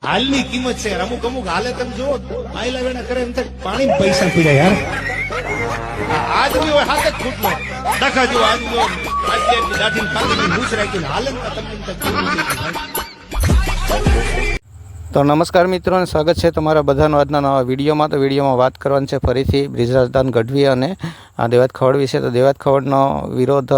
હાલની કિંમત છે અમુક અમુક હાલે તમે જો આયલા વેણા કરે એમ થાય પાણી પૈસા પીડ્યા યાર આદમી હોય હાથ જ ફૂટનો ડખા જો આદમી આટલી દાઢી પાણી મૂછ રાખીને હાલે ને તમને તો નમસ્કાર મિત્રો અને સ્વાગત છે તમારા બધાનો આજના નવા વિડીયોમાં. તો વિડીયોમાં વાત કરવાની છે ફરીથી બ્રિજરાજદાન ગઢવી અને દેવાયત ખવડ વિશે. તો દેવાયત ખવડનો વિરોધ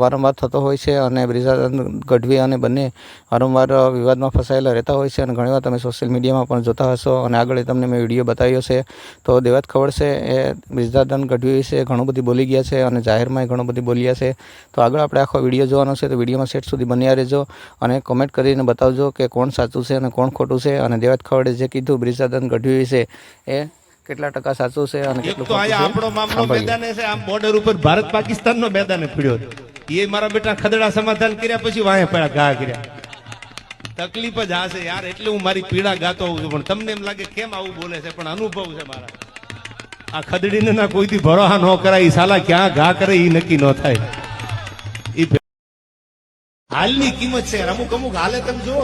વારંવાર થતો હોય છે અને બ્રિજરાજદાન ગઢવી અને બંને વારંવાર વિવાદમાં ફસાયેલા રહેતા હોય છે અને ઘણીવાર તમે સોશિયલ મીડિયામાં પણ જોતા હશો અને આગળ તમને મેં વિડીયો બતાવ્યો છે. તો દેવાયત ખવડ છે એ બ્રિજરાજદાન ગઢવી વિશે ઘણું બધું બોલી ગયા છે અને જાહેરમાં ઘણું બધું બોલ્યા છે. તો આગળ આપણે આખો વિડીયો જોવાનો છે. તો વિડીયોમાં સેટ સુધી બન્યા રહેજો અને કોમેન્ટ કરીને બતાવજો કે કોણ સાચું છે અને કોણ ખોટું છે અને દેવાયત ખવડે જે કીધું બ્રિજરાજદાન ગઢવી વિશે એ કેટલા ટકા સાચું છે અને કેટલું તો અહીંયા આપણો મામલો મેદાને છે. આમ બોર્ડર ઉપર ભારત પાકિસ્તાન નો મેદાને પડ્યો એ મારા બેટા ખદડા સમાધાન કર્યા પછી વાહે પડ્યા ઘા કર્યા. તકલીફ જ આ છે યાર, એટલે હું મારી પીડા ગાતો હોઉં છું. પણ તમને એમ લાગે કેમ આવું બોલે છે, પણ અનુભવ છે મારા. આ ખદડીને ના કોઈથી ભરોસા ન કરાય, સાલા ક્યાં ઘા કરે એ નક્કી ન થાય. હાલની કિંમત છે અમુક અમુક હાલે તમે જો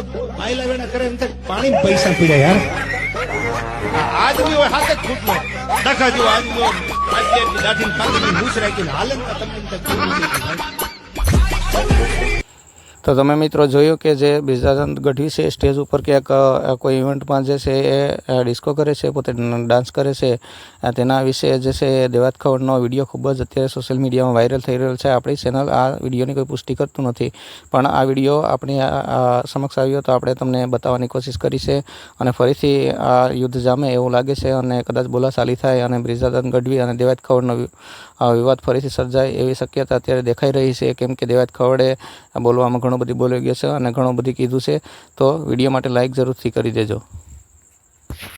આયલા વેણા કરે એમ થાય પાણી પૈસા પીડ્યા યાર આદમી હોય હાથ જ ફૂટનો ડખા જો આદમી આટલી દાઢી પાણી મૂછ રાખીને હાલે ને તમને તો તમે મિત્રો જોયું કે જે બ્રિજરાજદાન ગઢવી છે સ્ટેજ ઉપર ક્યાંક કોઈ ઇવેન્ટમાં જે છે એ ડિસ્કો કરે છે, પોતે ડાન્સ કરે છે. તેના વિશે જે છે દેવાયત ખવડનો વિડીયો ખૂબ જ અત્યારે સોશિયલ મીડિયામાં વાયરલ થઈ રહ્યો છે. આપણી ચેનલ આ વિડીયોની કોઈ પુષ્ટિ કરતું નથી, પણ આ વિડીયો આપણી સમક્ષ આવ્યો તો આપણે તમને બતાવવાની કોશિશ કરી છે. અને ફરીથી આ યુદ્ધ જામે એવું લાગે છે અને કદાચ બોલાચાલી થાય અને બ્રિજરાજદાન ગઢવી અને દેવાયત ખવડનો વિવાદ ફરીથી સર્જાય એવી શક્યતા અત્યારે દેખાઈ રહી છે. કેમ કે દેવાયત ખવડે બોલવામાં ઘણું બધું બોલી ગયો છે અને ઘણું બધું કીધું છે. તો વિડીયો માટે લાઈક જરૂરથી કરી દેજો.